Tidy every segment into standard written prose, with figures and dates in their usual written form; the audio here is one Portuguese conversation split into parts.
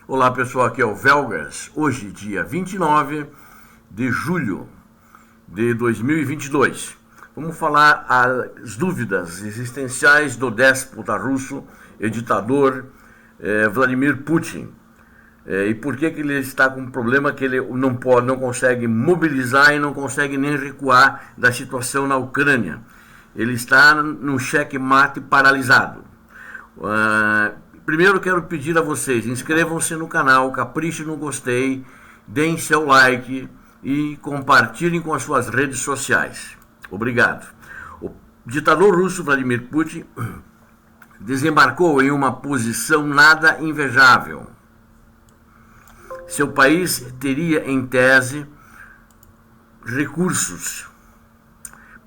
Olá pessoal, aqui é o Velgas. Hoje, dia 29 de julho de 2022. Vamos falar as dúvidas existenciais do déspota russo e ditador Vladimir Putin. E por que ele está com um problema que ele não consegue mobilizar e não consegue nem recuar da situação na Ucrânia. Ele está num xeque-mate paralisado. Primeiro quero pedir a vocês, inscrevam-se no canal, caprichem no gostei, deem seu like e compartilhem com as suas redes sociais. Obrigado. O ditador russo Vladimir Putin desembarcou em uma posição nada invejável. Seu país teria, em tese, recursos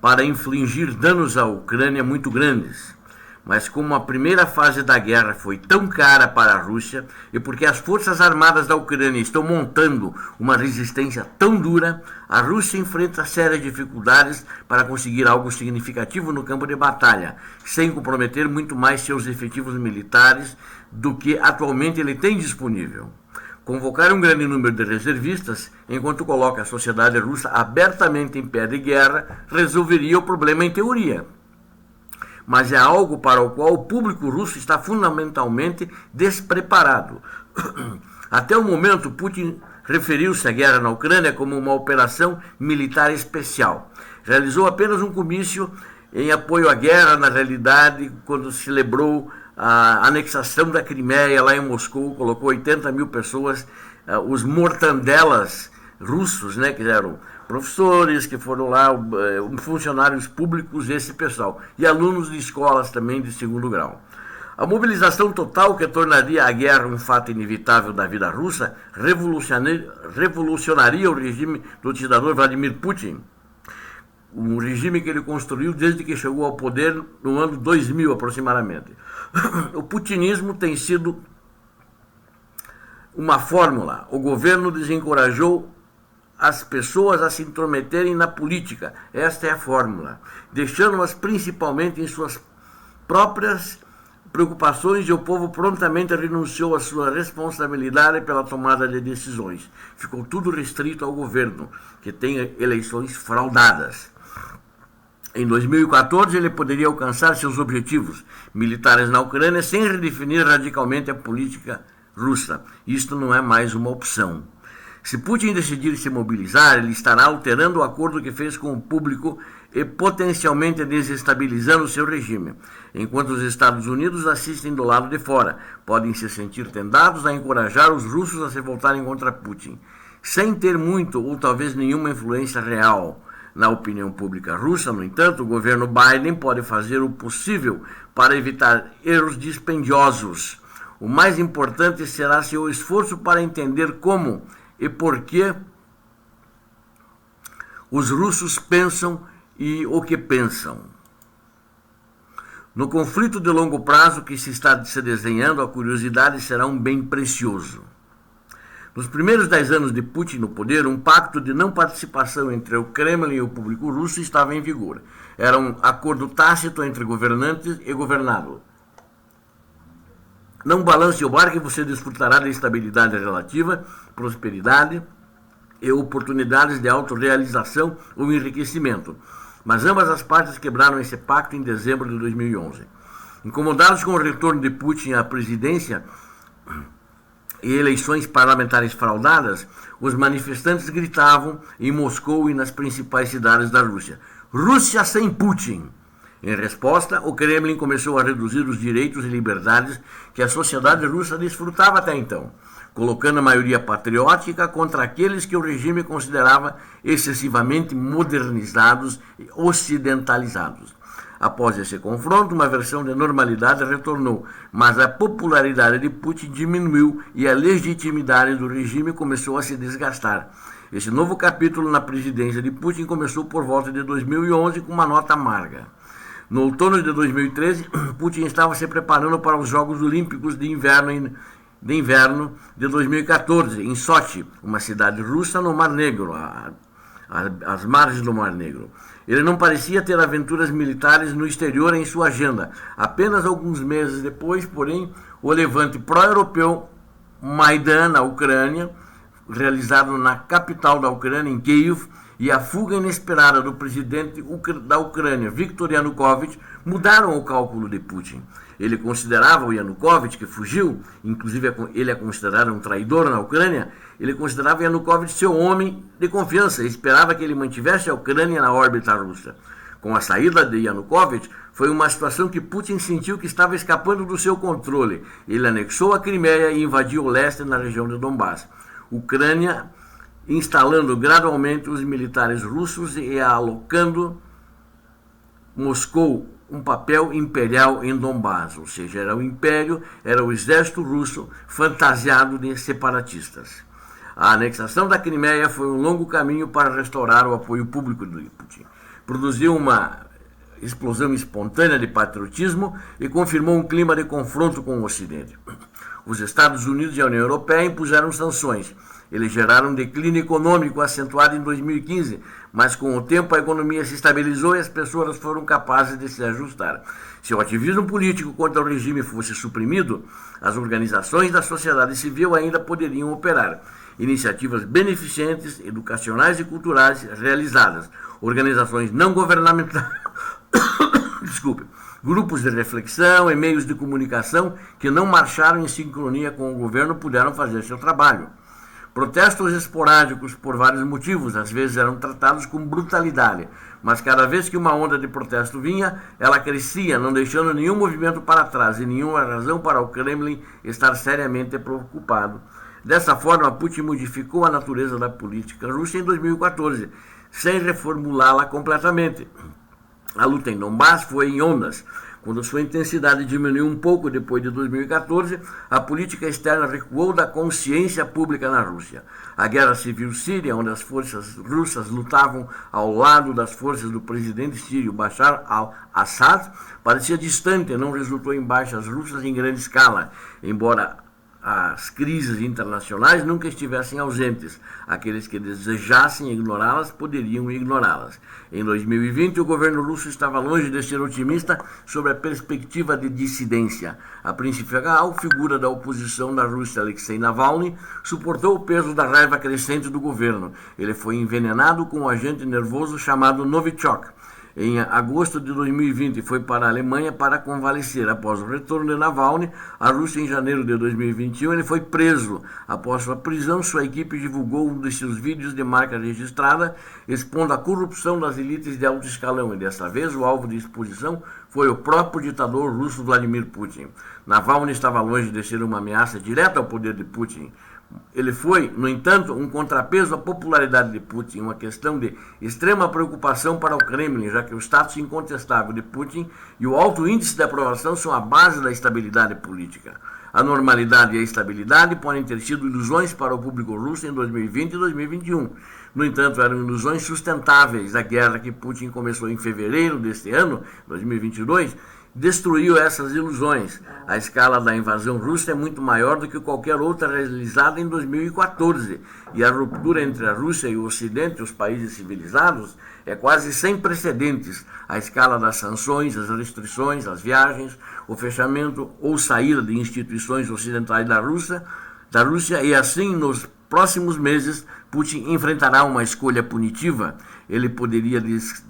para infligir danos à Ucrânia muito grandes. Mas como a primeira fase da guerra foi tão cara para a Rússia, e porque as forças armadas da Ucrânia estão montando uma resistência tão dura, a Rússia enfrenta sérias dificuldades para conseguir algo significativo no campo de batalha, sem comprometer muito mais seus efetivos militares do que atualmente ele tem disponível. Convocar um grande número de reservistas, enquanto coloca a sociedade russa abertamente em pé de guerra, resolveria o problema em teoria. Mas é algo para o qual o público russo está fundamentalmente despreparado. Até o momento, Putin referiu-se à guerra na Ucrânia como uma operação militar especial. Realizou apenas um comício em apoio à guerra, na realidade, quando celebrou a anexação da Crimeia lá em Moscou, colocou 80 mil pessoas, os mortandelas russos, né, que eram professores, que foram lá, funcionários públicos, esse pessoal, e alunos de escolas também de segundo grau. A mobilização total que tornaria a guerra um fato inevitável da vida russa revolucionaria o regime do ditador Vladimir Putin, um regime que ele construiu desde que chegou ao poder no ano 2000 aproximadamente. O putinismo tem sido uma fórmula. O governo desencorajou as pessoas a se intrometerem na política. Esta é a fórmula. Deixando-as principalmente em suas próprias preocupações, e o povo prontamente renunciou à sua responsabilidade pela tomada de decisões. Ficou tudo restrito ao governo, que tem eleições fraudadas. Em 2014, ele poderia alcançar seus objetivos militares na Ucrânia sem redefinir radicalmente a política russa. Isto não é mais uma opção. Se Putin decidir se mobilizar, ele estará alterando o acordo que fez com o público e potencialmente desestabilizando seu regime, enquanto os Estados Unidos assistem do lado de fora. Podem se sentir tentados a encorajar os russos a se voltarem contra Putin, sem ter muito ou talvez nenhuma influência real na opinião pública russa. No entanto, o governo Biden pode fazer o possível para evitar erros dispendiosos. O mais importante será seu esforço para entender como e por que os russos pensam e o que pensam. No conflito de longo prazo que se está se desenhando, a curiosidade será um bem precioso. Nos primeiros 10 anos de Putin no poder, um pacto de não participação entre o Kremlin e o público russo estava em vigor. Era um acordo tácito entre governantes e governado. Não balance o barco e você desfrutará da estabilidade relativa, prosperidade e oportunidades de autorrealização ou enriquecimento. Mas ambas as partes quebraram esse pacto em dezembro de 2011. Incomodados com o retorno de Putin à presidência e eleições parlamentares fraudadas, os manifestantes gritavam em Moscou e nas principais cidades da Rússia: Rússia sem Putin! Em resposta, o Kremlin começou a reduzir os direitos e liberdades que a sociedade russa desfrutava até então, colocando a maioria patriótica contra aqueles que o regime considerava excessivamente modernizados e ocidentalizados. Após esse confronto, uma versão de normalidade retornou, mas a popularidade de Putin diminuiu e a legitimidade do regime começou a se desgastar. Esse novo capítulo na presidência de Putin começou por volta de 2011 com uma nota amarga. No outono de 2013, Putin estava se preparando para os Jogos Olímpicos de Inverno de 2014, em Sochi, uma cidade russa no Mar Negro, às margens do Mar Negro. Ele não parecia ter aventuras militares no exterior em sua agenda. Apenas alguns meses depois, porém, o levante pró-europeu Maidan, na Ucrânia, realizado na capital da Ucrânia, em Kiev, e a fuga inesperada do presidente da Ucrânia, Viktor Yanukovych, mudaram o cálculo de Putin. Ele considerava o Yanukovych, que fugiu, inclusive ele é considerado um traidor na Ucrânia, ele considerava Yanukovych seu homem de confiança e esperava que ele mantivesse a Ucrânia na órbita russa. Com a saída de Yanukovych, foi uma situação que Putin sentiu que estava escapando do seu controle. Ele anexou a Crimeia e invadiu o leste na região de Donbass. Ucrânia instalando gradualmente os militares russos e alocando Moscou um papel imperial em Donbass, ou seja, era o império, era o exército russo fantasiado de separatistas. A anexação da Crimeia foi um longo caminho para restaurar o apoio público de Putin. Produziu uma explosão espontânea de patriotismo e confirmou um clima de confronto com o Ocidente. Os Estados Unidos e a União Europeia impuseram sanções. Eles geraram um declínio econômico acentuado em 2015, mas com o tempo a economia se estabilizou e as pessoas foram capazes de se ajustar. Se o ativismo político contra o regime fosse suprimido, as organizações da sociedade civil ainda poderiam operar. Iniciativas beneficentes, educacionais e culturais realizadas, organizações não governamentais, grupos de reflexão e meios de comunicação que não marcharam em sincronia com o governo puderam fazer seu trabalho. Protestos esporádicos por vários motivos, às vezes eram tratados com brutalidade, mas cada vez que uma onda de protesto vinha, ela crescia, não deixando nenhum movimento para trás e nenhuma razão para o Kremlin estar seriamente preocupado. Dessa forma, Putin modificou a natureza da política russa em 2014, sem reformulá-la completamente. A luta em Donbass foi em ondas. Quando sua intensidade diminuiu um pouco depois de 2014, a política externa recuou da consciência pública na Rússia. A guerra civil síria, onde as forças russas lutavam ao lado das forças do presidente sírio Bashar al-Assad, parecia distante e não resultou em baixas russas em grande escala, embora as crises internacionais nunca estivessem ausentes. Aqueles que desejassem ignorá-las poderiam ignorá-las. Em 2020, o governo russo estava longe de ser otimista sobre a perspectiva de dissidência. A principal figura da oposição na Rússia, Alexei Navalny, suportou o peso da raiva crescente do governo. Ele foi envenenado com um agente nervoso chamado Novichok. Em agosto de 2020, foi para a Alemanha para convalescer. Após o retorno de Navalny à Rússia em janeiro de 2021, ele foi preso. Após sua prisão, sua equipe divulgou um de seus vídeos de marca registrada, expondo a corrupção das elites de alto escalão. E dessa vez, o alvo de exposição foi o próprio ditador russo Vladimir Putin. Navalny estava longe de ser uma ameaça direta ao poder de Putin. Ele foi, no entanto, um contrapeso à popularidade de Putin, uma questão de extrema preocupação para o Kremlin, já que o status incontestável de Putin e o alto índice de aprovação são a base da estabilidade política. A normalidade e a estabilidade podem ter sido ilusões para o público russo em 2020 e 2021. No entanto, eram ilusões sustentáveis. A guerra que Putin começou em fevereiro deste ano, 2022, destruiu essas ilusões. A escala da invasão russa é muito maior do que qualquer outra realizada em 2014, e a ruptura entre a Rússia e o Ocidente, os países civilizados, é quase sem precedentes. A escala das sanções, as restrições, as viagens, o fechamento ou saída de instituições ocidentais da Rússia, e assim nos próximos meses Putin enfrentará uma escolha punitiva. Ele poderia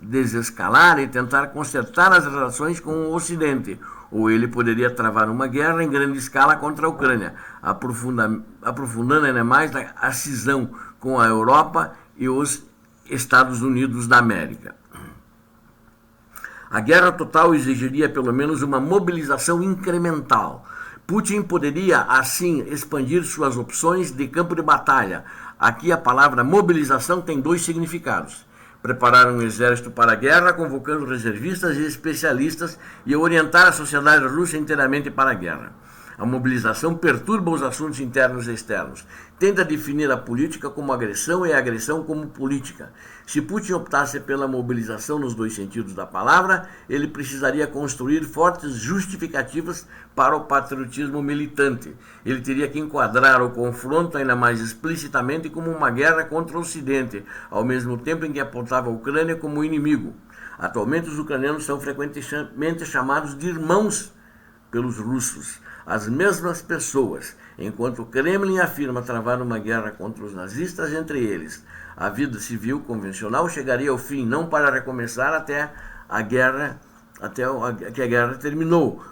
desescalar e tentar consertar as relações com o Ocidente, ou ele poderia travar uma guerra em grande escala contra a Ucrânia, aprofundando ainda mais a cisão com a Europa e os Estados Unidos da América. A guerra total exigiria pelo menos uma mobilização incremental. Putin poderia, assim, expandir suas opções de campo de batalha. Aqui a palavra mobilização tem dois significados: preparar um exército para a guerra, convocando reservistas e especialistas, e orientar a sociedade russa inteiramente para a guerra. A mobilização perturba os assuntos internos e externos. Tenta definir a política como agressão e a agressão como política. Se Putin optasse pela mobilização nos dois sentidos da palavra, ele precisaria construir fortes justificativas para o patriotismo militante. Ele teria que enquadrar o confronto ainda mais explicitamente como uma guerra contra o Ocidente, ao mesmo tempo em que apontava a Ucrânia como inimigo. Atualmente, os ucranianos são frequentemente chamados de irmãos pelos russos. As mesmas pessoas. enquanto o Kremlin afirma travar uma guerra contra os nazistas entre eles. A vida civil convencional chegaria ao fim, não para recomeçar até que a guerra terminou,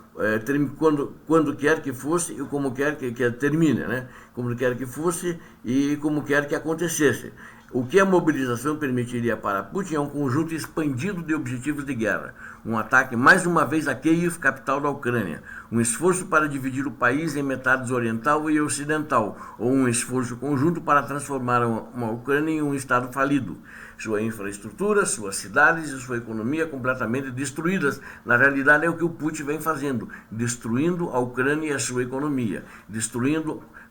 quando quer que fosse e como quer que termine, né? Como quer que fosse e como quer que acontecesse. O que a mobilização permitiria para Putin é um conjunto expandido de objetivos de guerra. Um ataque mais uma vez a Kiev, capital da Ucrânia. Um esforço para dividir o país em metades oriental e ocidental. Ou um esforço conjunto para transformar uma Ucrânia em um estado falido. Sua infraestrutura, suas cidades e sua economia completamente destruídas. Na realidade é o que o Putin vem fazendo. Destruindo a Ucrânia e a sua economia.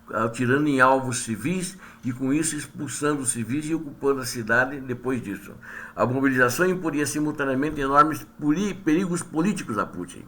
Atirando em alvos civis e com isso expulsando os civis e ocupando a cidade depois disso. A mobilização imporia simultaneamente enormes perigos políticos a Putin.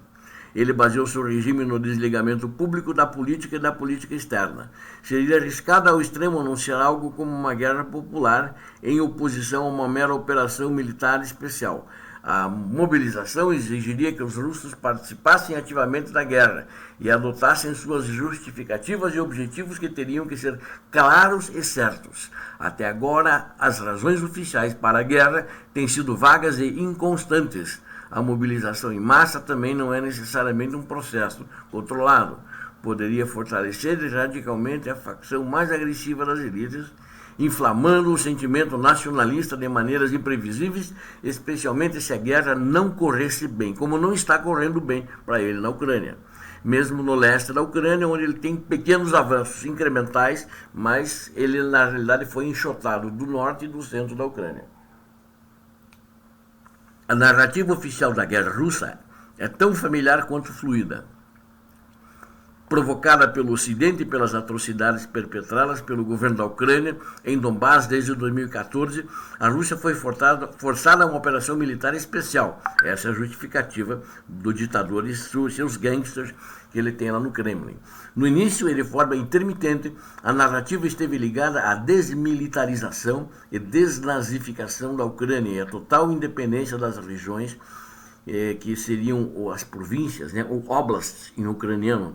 Ele baseou seu regime no desligamento público da política e da política externa. Seria arriscado ao extremo anunciar algo como uma guerra popular em oposição a uma mera operação militar especial. A mobilização exigiria que os russos participassem ativamente da guerra e adotassem suas justificativas e objetivos que teriam que ser claros e certos. Até agora, as razões oficiais para a guerra têm sido vagas e inconstantes. A mobilização em massa também não é necessariamente um processo controlado. Poderia fortalecer radicalmente a facção mais agressiva das elites, inflamando o sentimento nacionalista de maneiras imprevisíveis, especialmente se a guerra não corresse bem, como não está correndo bem para ele na Ucrânia. Mesmo no leste da Ucrânia, onde ele tem pequenos avanços incrementais, mas ele na realidade foi enxotado do norte e do centro da Ucrânia. A narrativa oficial da guerra russa é tão familiar quanto fluida. Provocada pelo Ocidente e pelas atrocidades perpetradas pelo governo da Ucrânia em Donbás desde 2014, a Rússia foi forçada a uma operação militar especial. Essa é a justificativa do ditador e seus gangsters que ele tem lá no Kremlin. No início, de forma intermitente, a narrativa esteve ligada à desmilitarização e desnazificação da Ucrânia e à total independência das regiões que seriam as províncias, né, ou oblasts em ucraniano,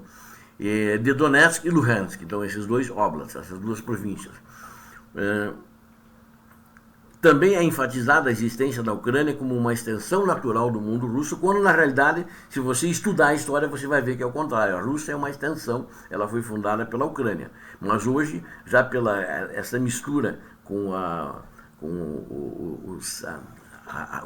de Donetsk e Luhansk. Então, esses dois oblasts, essas duas províncias. Também é enfatizada a existência da Ucrânia como uma extensão natural do mundo russo, quando, na realidade, se você estudar a história, você vai ver que é o contrário. A Rússia é uma extensão, ela foi fundada pela Ucrânia. Mas hoje, já pela essa mistura com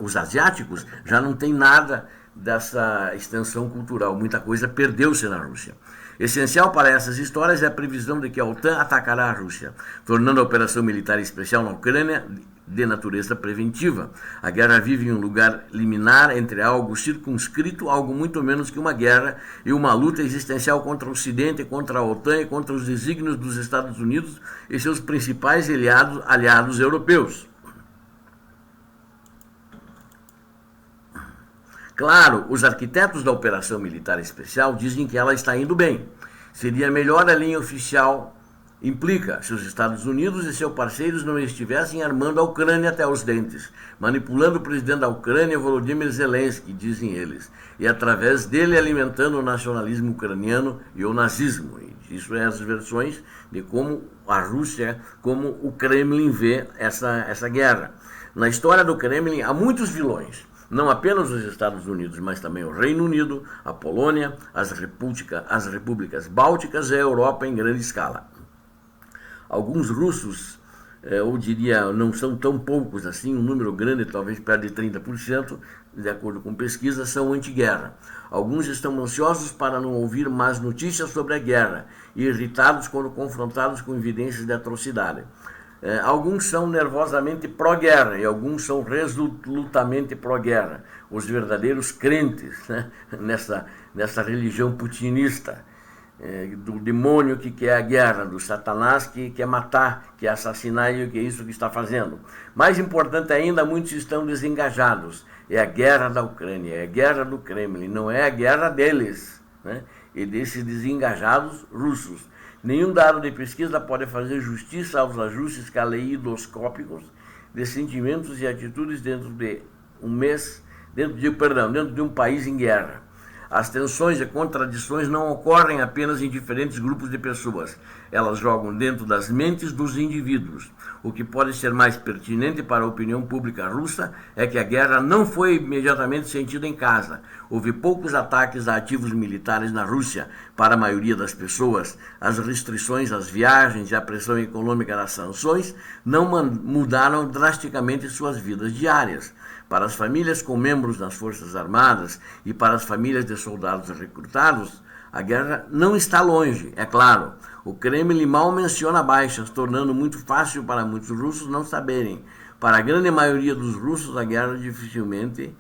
os asiáticos, já não tem nada dessa extensão cultural. Muita coisa perdeu-se na Rússia. Essencial para essas histórias é a previsão de que a OTAN atacará a Rússia, tornando a operação militar especial na Ucrânia de natureza preventiva. A guerra vive em um lugar liminar entre algo circunscrito, algo muito menos que uma guerra, e uma luta existencial contra o Ocidente, contra a OTAN e contra os desígnios dos Estados Unidos e seus principais aliados europeus. Claro, os arquitetos da operação militar especial dizem que ela está indo bem. Seria melhor a linha oficial implica se os Estados Unidos e seus parceiros não estivessem armando a Ucrânia até os dentes, manipulando o presidente da Ucrânia, Volodymyr Zelensky, dizem eles, e através dele alimentando o nacionalismo ucraniano e o nazismo. Isso é as versões de como a Rússia, como o Kremlin vê essa guerra. Na história do Kremlin há muitos vilões. Não apenas os Estados Unidos, mas também o Reino Unido, a Polônia, as repúblicas bálticas e a Europa em grande escala. Alguns russos, eu diria, não são tão poucos assim, um número grande, talvez perto de 30%, de acordo com pesquisas, são anti-guerra. Alguns estão ansiosos para não ouvir mais notícias sobre a guerra e irritados quando confrontados com evidências de atrocidade. Alguns são nervosamente pró-guerra e alguns são resolutamente pró-guerra. Os verdadeiros crentes, né, nessa religião putinista, do demônio que quer a guerra, do Satanás que quer matar, que quer assassinar, e que é isso que está fazendo. Mais importante ainda, muitos estão desengajados. É a guerra da Ucrânia, é a guerra do Kremlin, não é a guerra deles, né, e desses desengajados russos. Nenhum dado de pesquisa pode fazer justiça aos ajustes caleidoscópicos de sentimentos e atitudes dentro de um país em guerra. As tensões e contradições não ocorrem apenas em diferentes grupos de pessoas. Elas jogam dentro das mentes dos indivíduos. O que pode ser mais pertinente para a opinião pública russa é que a guerra não foi imediatamente sentida em casa. Houve poucos ataques a ativos militares na Rússia. Para a maioria das pessoas, as restrições às viagens e a pressão econômica das sanções não mudaram drasticamente suas vidas diárias. Para as famílias com membros nas Forças Armadas e para as famílias de soldados recrutados, a guerra não está longe, é claro. O Kremlin mal menciona baixas, tornando muito fácil para muitos russos não saberem. Para a grande maioria dos russos, a guerra dificilmente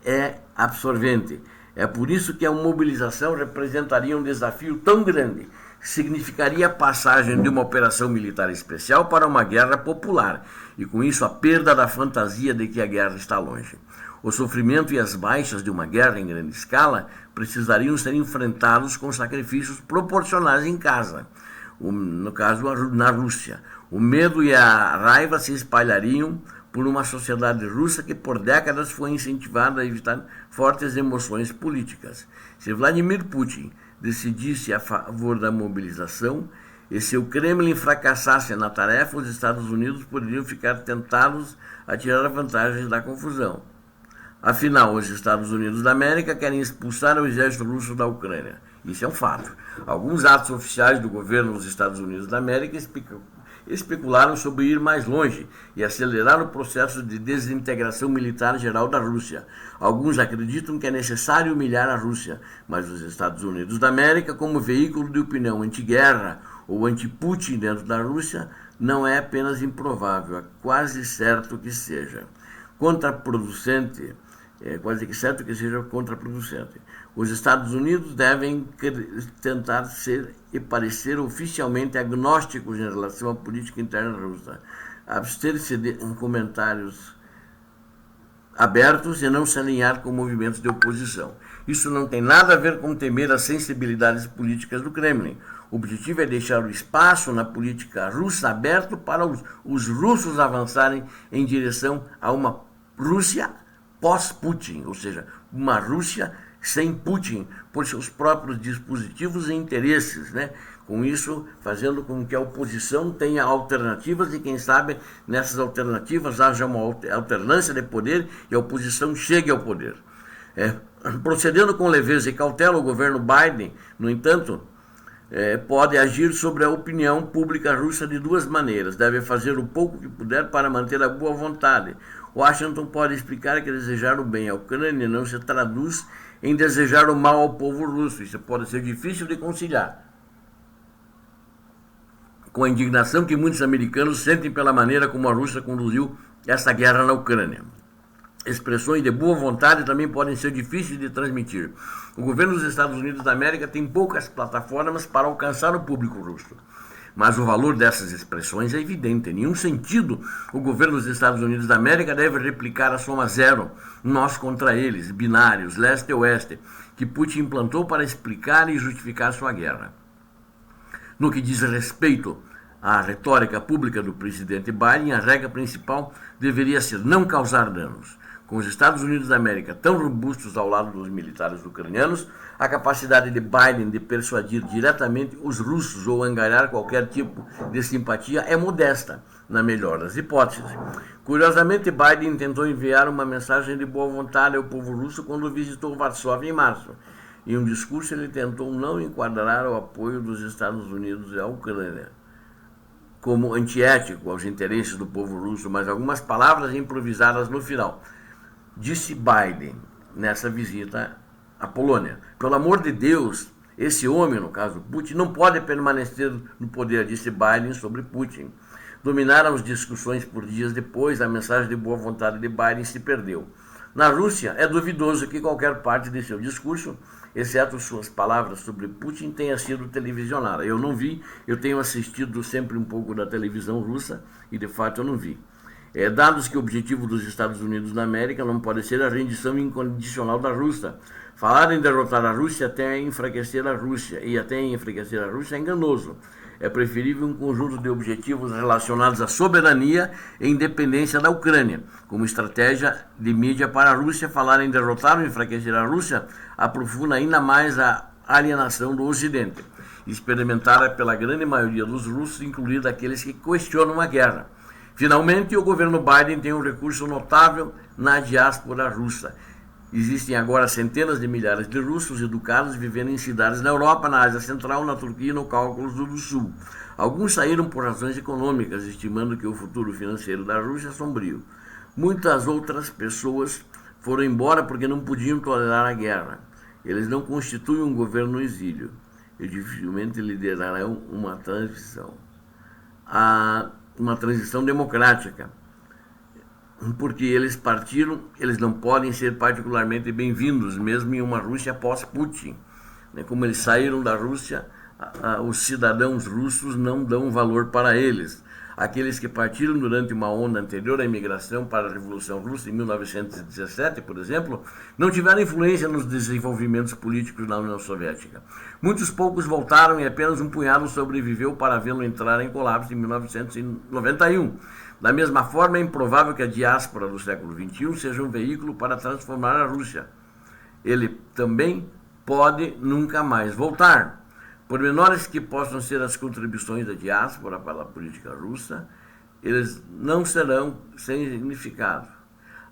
é absorvente. É por isso que a mobilização representaria um desafio tão grande. Significaria a passagem de uma operação militar especial para uma guerra popular, e com isso a perda da fantasia de que a guerra está longe. O sofrimento e as baixas de uma guerra em grande escala precisariam ser enfrentados com sacrifícios proporcionais em casa. No caso, na Rússia. O medo e a raiva se espalhariam por uma sociedade russa que por décadas foi incentivada a evitar fortes emoções políticas. Se Vladimir Putin decidisse a favor da mobilização, e se o Kremlin fracassasse na tarefa, os Estados Unidos poderiam ficar tentados a tirar vantagens da confusão. Afinal, os Estados Unidos da América querem expulsar o exército russo da Ucrânia. Isso é um fato. Alguns atos oficiais do governo dos Estados Unidos da América especularam sobre ir mais longe e acelerar o processo de desintegração militar geral da Rússia. Alguns acreditam que é necessário humilhar a Rússia, mas os Estados Unidos da América, como veículo de opinião anti-guerra ou anti-Putin dentro da Rússia, não é apenas improvável, é quase certo que seja contraproducente. É quase que certo que seja contraproducente. Os Estados Unidos devem tentar ser e parecer oficialmente agnósticos em relação à política interna russa, abster-se de comentários abertos e não se alinhar com movimentos de oposição. Isso não tem nada a ver com temer as sensibilidades políticas do Kremlin. O objetivo é deixar o espaço na política russa aberto para os russos avançarem em direção a uma Rússia pós-Putin, ou seja, uma Rússia sem Putin, por seus próprios dispositivos e interesses, né? Com isso, fazendo com que a oposição tenha alternativas e, quem sabe, nessas alternativas haja uma alternância de poder e a oposição chegue ao poder. Procedendo com leveza e cautela, o governo Biden, no entanto, pode agir sobre a opinião pública russa de duas maneiras. Deve fazer o pouco que puder para manter a boa vontade. Washington pode explicar que desejar o bem à Ucrânia não se traduz em desejar o mal ao povo russo. Isso pode ser difícil de conciliar com a indignação que muitos americanos sentem pela maneira como a Rússia conduziu essa guerra na Ucrânia. Expressões de boa vontade também podem ser difíceis de transmitir. O governo dos Estados Unidos da América tem poucas plataformas para alcançar o público russo. Mas o valor dessas expressões é evidente. Em nenhum sentido, o governo dos Estados Unidos da América deve replicar a soma zero, nós contra eles, binários, leste e oeste, que Putin implantou para explicar e justificar sua guerra. No que diz respeito à retórica pública do presidente Biden, a regra principal deveria ser não causar danos. Com os Estados Unidos da América tão robustos ao lado dos militares ucranianos, a capacidade de Biden de persuadir diretamente os russos ou angariar qualquer tipo de simpatia é modesta, na melhor das hipóteses. Curiosamente, Biden tentou enviar uma mensagem de boa vontade ao povo russo quando visitou Varsóvia em março. Em um discurso, ele tentou não enquadrar o apoio dos Estados Unidos à Ucrânia como antiético aos interesses do povo russo, mas algumas palavras improvisadas no final. Disse Biden nessa visita à Polônia: pelo amor de Deus, esse homem, no caso Putin, não pode permanecer no poder, disse Biden sobre Putin. Dominaram as discussões por dias depois, a mensagem de boa vontade de Biden se perdeu. Na Rússia, é duvidoso que qualquer parte de seu discurso, exceto suas palavras sobre Putin, tenha sido televisionada. Eu não vi, eu tenho assistido sempre um pouco da televisão russa e, de fato, eu não vi. Dados que o objetivo dos Estados Unidos da América não pode ser a rendição incondicional da Rússia. Falar em derrotar a Rússia até enfraquecer a Rússia, e até enfraquecer a Rússia é enganoso. é preferível um conjunto de objetivos relacionados à soberania e independência da Ucrânia. Como estratégia de mídia para a Rússia, falar em derrotar ou enfraquecer a Rússia aprofunda ainda mais a alienação do Ocidente, experimentada pela grande maioria dos russos, incluindo aqueles que questionam a guerra. Finalmente, o governo Biden tem um recurso notável na diáspora russa. Existem agora centenas de milhares de russos educados vivendo em cidades na Europa, na Ásia Central, na Turquia e no Cáucaso do Sul. Alguns saíram por razões econômicas, estimando que o futuro financeiro da Rússia é sombrio. Muitas outras pessoas foram embora porque não podiam tolerar a guerra. Eles não constituem um governo no exílio e dificilmente liderarão uma transição democrática. Porque eles partiram, eles não podem ser particularmente bem-vindos, mesmo em uma Rússia pós-Putin. Como eles saíram da Rússia, os cidadãos russos não dão valor para eles. Aqueles que partiram durante uma onda anterior à imigração para a Revolução Russa, em 1917, por exemplo, não tiveram influência nos desenvolvimentos políticos na União Soviética. Muitos poucos voltaram e apenas um punhado sobreviveu para vê-lo entrar em colapso em 1991. Da mesma forma, é improvável que a diáspora do século XXI seja um veículo para transformar a Rússia. Ele também pode nunca mais voltar. Por menores que possam ser as contribuições da diáspora para a política russa, eles não serão sem significado.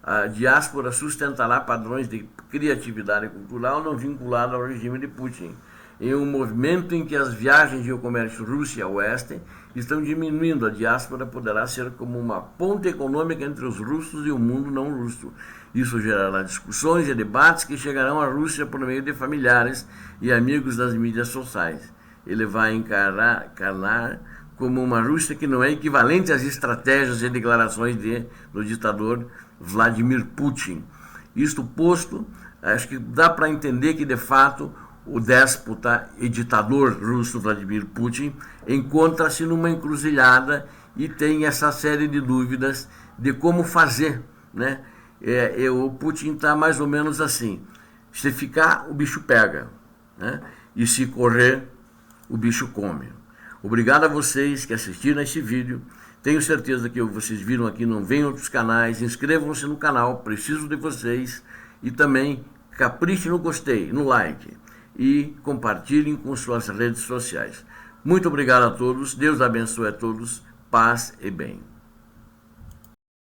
A diáspora sustentará padrões de criatividade cultural não vinculados ao regime de Putin, em um movimento em que as viagens e o comércio Rússia-Oeste estão diminuindo. A diáspora poderá ser como uma ponte econômica entre os russos e o mundo não russo. Isso gerará discussões e debates que chegarão à Rússia por meio de familiares e amigos das mídias sociais. Ele vai encarar como uma Rússia que não é equivalente às estratégias e declarações do ditador Vladimir Putin. Isto posto, acho que dá para entender que, de fato, o déspota e ditador russo Vladimir Putin encontra-se numa encruzilhada e tem essa série de dúvidas de como fazer, né? O Putin está mais ou menos assim: se ficar, o bicho pega, né? E se correr, o bicho come. Obrigado a vocês que assistiram a esse vídeo. Tenho certeza que vocês viram aqui, não vem em outros canais. Inscrevam-se no canal, preciso de vocês. E também capriche no gostei, no like. E compartilhem com suas redes sociais. Muito obrigado a todos. Deus abençoe a todos. Paz e bem.